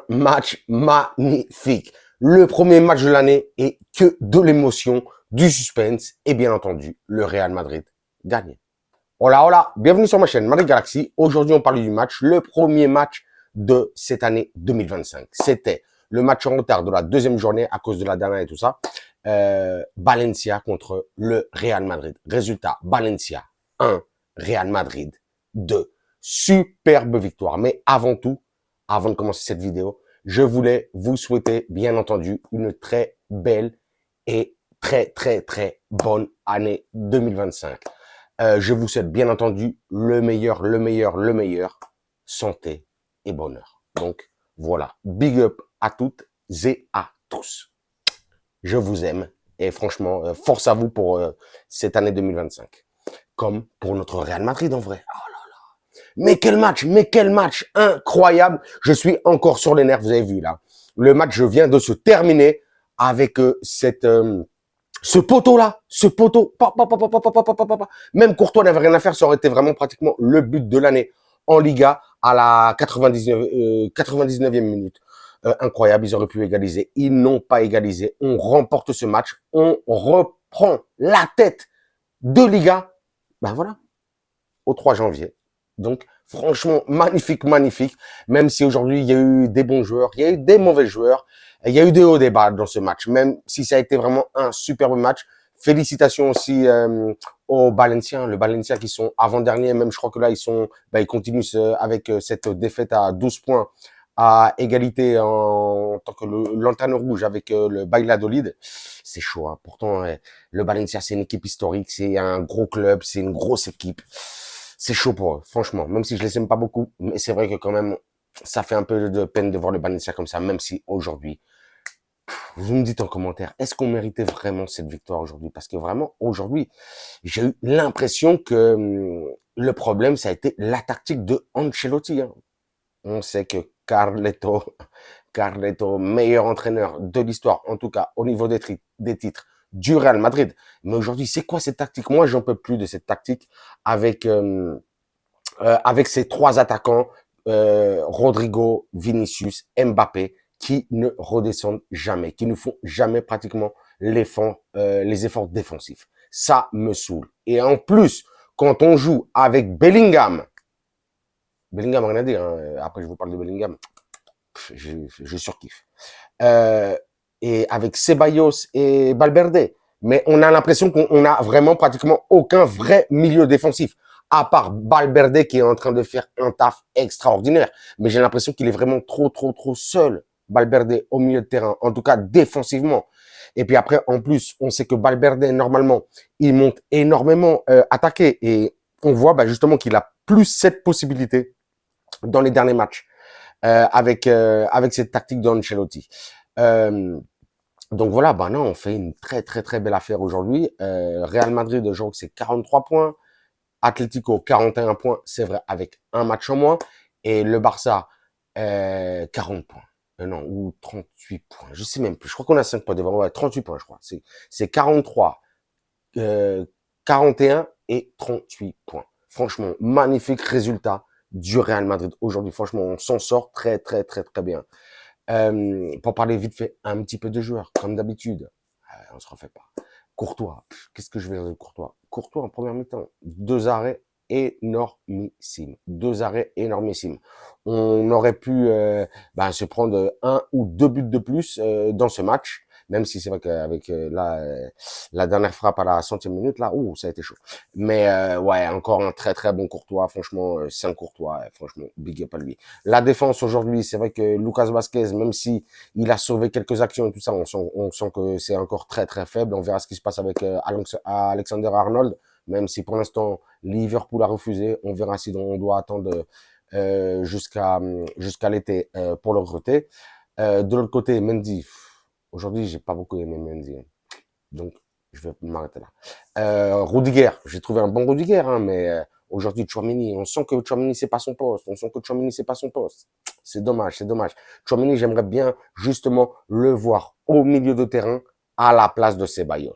match magnifique. Le premier match de l'année et que de l'émotion, du suspense et bien entendu, le Real Madrid gagne. Hola, hola, bienvenue sur ma chaîne Madrid Galaxy. Aujourd'hui, on parle du match, le premier match de cette année 2025. C'était le match en retard de la deuxième journée à cause de la dernière et tout ça. Valencia contre le Real Madrid. Résultat, Valencia 1, Real Madrid 2. Superbe victoire. Mais avant tout, avant de commencer cette vidéo, je voulais vous souhaiter, bien entendu, une très belle et très bonne année 2025. Je vous souhaite, bien entendu, le meilleur, santé et bonheur. Donc, voilà. Big up à toutes et à tous. Je vous aime et franchement, force à vous pour cette année 2025. Comme pour notre Real Madrid en vrai. Oh là là. Mais quel match incroyable. Je suis encore sur les nerfs, vous avez vu là. Le match vient de se terminer avec ce poteau-là, ce poteau. Même Courtois n'avait rien à faire, ça aurait été vraiment pratiquement le but de l'année en Liga à la 99e minute. Incroyable, ils auraient pu égaliser. Ils n'ont pas égalisé. On remporte ce match. On reprend la tête de Liga. Ben voilà, au 3 janvier. Donc, franchement, magnifique. Même si aujourd'hui, il y a eu des bons joueurs, il y a eu des mauvais joueurs, il y a eu des hauts et des bas dans ce match. Même si ça a été vraiment un superbe match. Félicitations aussi aux Valenciens, le Valencia qui sont avant-dernier. Même je crois que là, ils continuent avec cette défaite à 12 points à égalité en tant que le lanterne rouge avec le Valladolid. C'est chaud, hein. Pourtant, le Valencia, c'est une équipe historique, c'est un gros club, c'est une grosse équipe. C'est chaud pour eux, franchement. Même si je les aime pas beaucoup, mais c'est vrai que quand même, ça fait un peu de peine de voir le Valencia comme ça, même si aujourd'hui, vous me dites en commentaire, est-ce qu'on méritait vraiment cette victoire aujourd'hui? Parce que vraiment, aujourd'hui, j'ai eu l'impression que le problème, ça a été la tactique de Ancelotti, hein. On sait que Carleto, meilleur entraîneur de l'histoire, en tout cas au niveau des titres du Real Madrid. Mais aujourd'hui, c'est quoi cette tactique? Moi, j'en peux plus de cette tactique avec ces trois attaquants, Rodrigo, Vinicius, Mbappé, qui ne redescendent jamais, qui ne font jamais pratiquement les efforts défensifs. Ça me saoule. Et en plus, quand on joue avec Bellingham, rien à dire, hein. Après je vous parle de Bellingham, je surkiffe. Et avec Ceballos et Valverde, mais on a l'impression qu'on a vraiment pratiquement aucun vrai milieu défensif, à part Valverde qui est en train de faire un taf extraordinaire. Mais j'ai l'impression qu'il est vraiment trop seul, Valverde, au milieu de terrain, en tout cas défensivement. Et puis après, en plus, on sait que Valverde, normalement, il monte énormément attaqué. Et on voit justement qu'il a plus cette possibilité dans les derniers matchs avec cette tactique d'Ancelotti. Donc voilà, non, on fait une très belle affaire aujourd'hui. Real Madrid, je crois que c'est 43 points. Atlético, 41 points, c'est vrai, avec un match en moins. Et le Barça, 40 points. Non, ou 38 points. Je sais même plus. Je crois qu'on a 5 points devant. Ouais, 38 points, je crois. C'est 43, 41 et 38 points. Franchement, magnifique résultat du Real Madrid aujourd'hui. Franchement, on s'en sort très bien. Pour parler vite fait un petit peu de joueurs, comme d'habitude, on se refait pas. Courtois, qu'est-ce que je vais dire de Courtois? Courtois en première mi-temps, 2 arrêts énormissimes. 2 arrêts énormissimes. On aurait pu se prendre 1 ou 2 buts de plus dans ce match. Même si c'est vrai qu'avec la dernière frappe à la 100e minute, là, ça a été chaud. Mais ouais, encore un très bon Courtois, franchement, c'est un Courtois, franchement, big up à lui. La défense aujourd'hui, c'est vrai que Lucas Vazquez, même si il a sauvé quelques actions et tout ça, on sent que c'est encore très faible. On verra ce qui se passe avec Alexander Arnold, même si pour l'instant, Liverpool a refusé. On verra si on doit attendre jusqu'à l'été pour le recruter. De l'autre côté, Mendy. Aujourd'hui, j'ai pas beaucoup aimé Mendy. Donc, je vais m'arrêter là. Rudiger, j'ai trouvé un bon Rudiger, hein, mais aujourd'hui, Tchouaméni, on sent que Tchouaméni, c'est pas son poste. C'est dommage. Tchouaméni, j'aimerais bien, justement, le voir au milieu de terrain, à la place de Ceballos.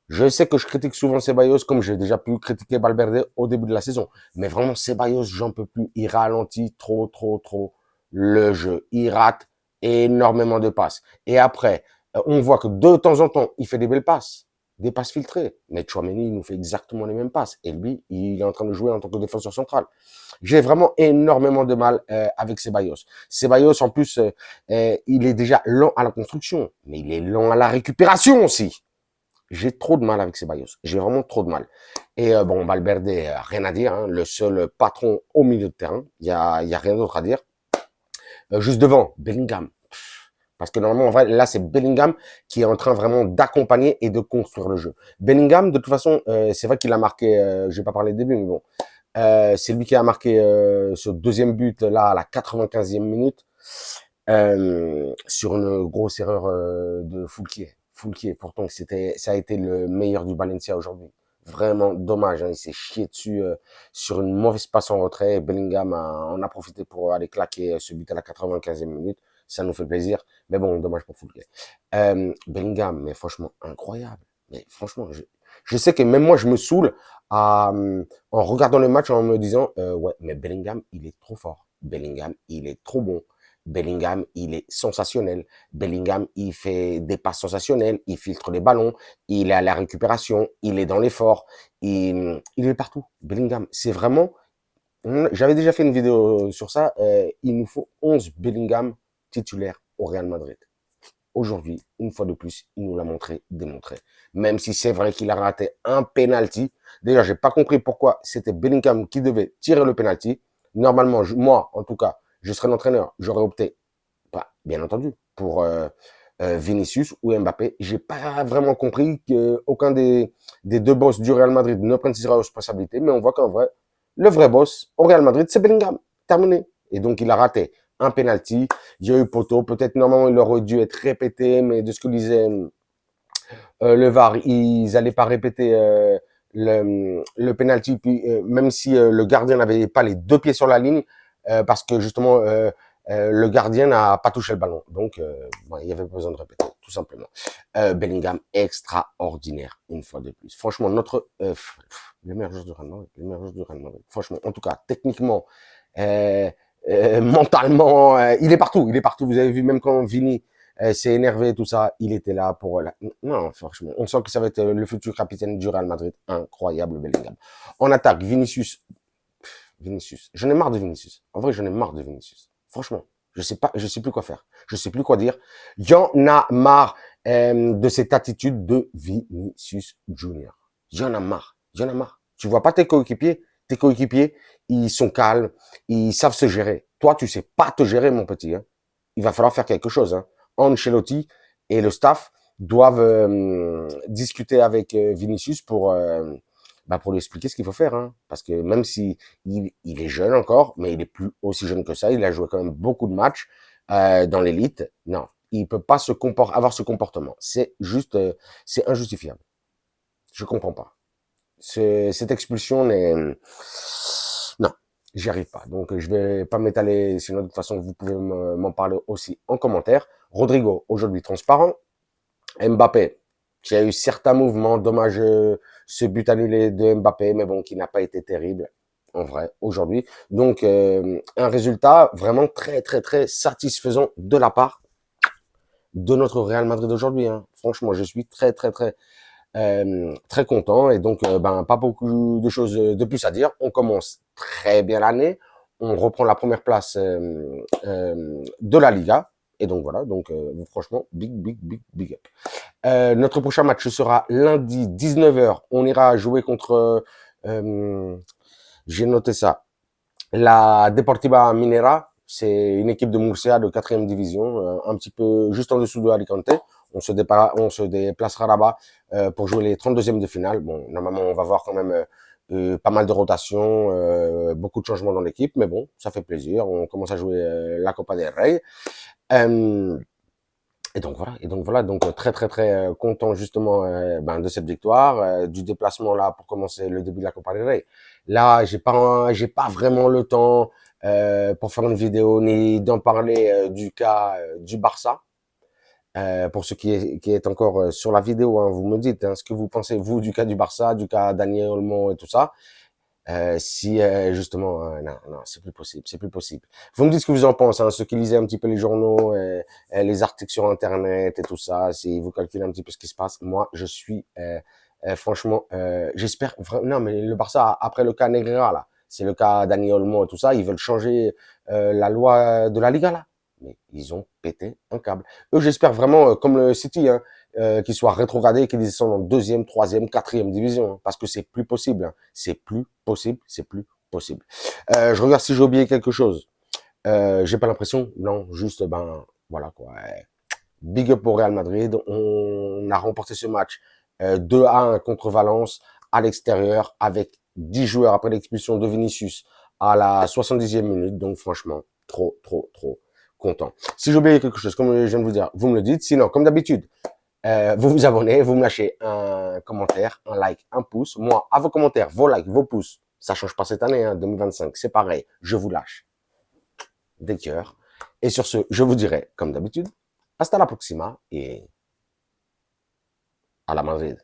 Je sais que je critique souvent Ceballos, comme j'ai déjà pu critiquer Valverde au début de la saison. Mais vraiment, Ceballos, j'en peux plus. Il ralentit trop le jeu. Il rate énormément de passes. Et après, on voit que de temps en temps, il fait des belles passes, des passes filtrées. Mais Tchouaméni, il nous fait exactement les mêmes passes. Et lui, il est en train de jouer en tant que défenseur central. J'ai vraiment énormément de mal avec Ceballos. Ceballos, en plus, il est déjà lent à la construction, mais il est lent à la récupération aussi. J'ai trop de mal avec Ceballos. J'ai vraiment trop de mal. Et bon, Valverde, rien à dire. Hein, le seul patron au milieu de terrain. Il y a rien d'autre à dire. Juste devant, Bellingham. Parce que normalement, en vrai, là, c'est Bellingham qui est en train vraiment d'accompagner et de construire le jeu. Bellingham, de toute façon, c'est vrai qu'il a marqué, je vais pas parler au début, mais bon, c'est lui qui a marqué ce deuxième but là à la 95e minute sur une grosse erreur de Foulquier. Foulquier, pourtant ça a été le meilleur du Valencia aujourd'hui. Vraiment dommage, hein, il s'est chié dessus sur une mauvaise passe en retrait. Bellingham en a profité pour aller claquer ce but à la 95e minute. Ça nous fait plaisir, mais bon, dommage pour Foulquier. Bellingham, mais franchement incroyable. Mais franchement, je sais que même moi je me saoule en regardant le match en me disant ouais, mais Bellingham il est trop fort. Bellingham il est trop bon. Bellingham, il est sensationnel. Bellingham, il fait des passes sensationnelles, il filtre les ballons, il est à la récupération, il est dans l'effort, il est partout. Bellingham, c'est vraiment... J'avais déjà fait une vidéo sur ça. Il nous faut 11 Bellingham titulaires au Real Madrid. Aujourd'hui, une fois de plus, il nous l'a montré, démontré. Même si c'est vrai qu'il a raté un penalty. D'ailleurs, j'ai pas compris pourquoi c'était Bellingham qui devait tirer le penalty. Normalement, moi, en tout cas, je serais l'entraîneur, j'aurais opté, bien entendu, pour Vinicius ou Mbappé. J'ai pas vraiment compris qu'aucun des deux boss du Real Madrid ne prenne ses responsabilités, mais on voit qu'en vrai, le vrai boss au Real Madrid, c'est Bellingham. Terminé. Et donc, il a raté un penalty. Il y a eu poteau. Peut-être normalement, il aurait dû être répété, mais de ce que disait le VAR, ils allaient pas répéter le penalty. Puis même si le gardien n'avait pas les deux pieds sur la ligne, parce que justement le gardien n'a pas touché le ballon. Donc il y avait pas besoin de répéter, tout simplement. Bellingham extraordinaire une fois de plus. Franchement, notre le meilleur joueur du Real Madrid, le meilleur joueur du Real Madrid. Franchement, en tout cas, techniquement. Mentalement, il est partout, il est partout. Vous avez vu, même quand Vini s'est énervé, tout ça, il était là pour... Non, franchement, on sent que ça va être le futur capitaine du Real Madrid. Incroyable, Bellingham. En attaque, Vinicius. Vinicius. J'en ai marre de Vinicius. En vrai, j'en ai marre de Vinicius. Franchement, je sais plus quoi faire. Je sais plus quoi dire. Il y en a marre de cette attitude de Vinicius Junior. Il y en a marre. Il y en a marre. Tu vois pas tes coéquipiers, ils sont calmes, ils savent se gérer. Toi, tu sais pas te gérer, mon petit. Hein. Il va falloir faire quelque chose. Hein. Ancelotti et le staff doivent discuter avec Vinicius pour lui expliquer ce qu'il faut faire. Hein. Parce que même si il est jeune encore, mais il est plus aussi jeune que ça, il a joué quand même beaucoup de matchs dans l'élite. Non, il peut pas avoir ce comportement. C'est juste, c'est injustifiable. Je comprends pas. Cette expulsion n'est... Non, j'y arrive pas. Donc, je vais pas m'étaler. Sinon, de toute façon, vous pouvez m'en parler aussi en commentaire. Rodrigo, aujourd'hui transparent. Mbappé, qui a eu certains mouvements. Dommage ce but annulé de Mbappé, mais bon, qui n'a pas été terrible, en vrai, aujourd'hui. Donc, un résultat vraiment très, très, très satisfaisant de la part de notre Real Madrid d'aujourd'hui. Hein. Franchement, je suis très, très, très très content et donc pas beaucoup de choses de plus à dire. On commence très bien l'année, on reprend la première place de la Liga et donc voilà, donc franchement big up. Notre prochain match sera lundi 19h, on ira jouer contre j'ai noté ça, la Deportiva Minera. C'est une équipe de Murcia de 4e division, un petit peu juste en dessous de Alicante. On se déplacera là-bas pour jouer les 32e de finale. Bon, normalement, on va voir quand même pas mal de rotations, beaucoup de changements dans l'équipe, mais bon, ça fait plaisir. On commence à jouer la Copa del Rey. Et donc voilà, donc très très très content justement de cette victoire, du déplacement là pour commencer le début de la Copa del Rey. Là, j'ai pas vraiment le temps pour faire une vidéo ni d'en parler du cas du Barça. Pour ceux qui est encore sur la vidéo, hein, vous me dites hein, ce que vous pensez vous du cas du Barça, du cas Daniel Olmo et tout ça. Si justement, non, non, c'est plus possible, c'est plus possible. Vous me dites ce que vous en pensez, hein, ceux qui lisaient un petit peu les journaux, les articles sur Internet et tout ça, si vous calculez un petit peu ce qui se passe, moi, je suis franchement, j'espère vraiment. Non, mais le Barça après le cas Negreira là, c'est le cas Dani Olmo et tout ça, ils veulent changer la loi de la Liga là, mais ils ont pété un câble. Eux, j'espère vraiment comme le City, hein, qu'ils soient rétrogradés, qu'ils descendent en deuxième, troisième, quatrième division, hein, parce que c'est plus possible, hein. C'est plus possible, c'est plus possible. Je regarde si j'ai oublié quelque chose. J'ai pas l'impression, non, juste ben voilà quoi. Big up au Real Madrid, on a remporté ce match 2-1 contre Valence à l'extérieur avec 10 joueurs après l'expulsion de Vinicius à la 70e minute, donc franchement, trop, trop, trop content. Si j'ai oublié quelque chose, comme je viens de vous dire, vous me le dites. Sinon, comme d'habitude, vous vous abonnez, vous me lâchez un commentaire, un like, un pouce. Moi, à vos commentaires, vos likes, vos pouces, ça change pas cette année, hein, 2025, c'est pareil. Je vous lâche des cœurs. Et sur ce, je vous dirai, comme d'habitude, hasta la próxima et à la Madrid.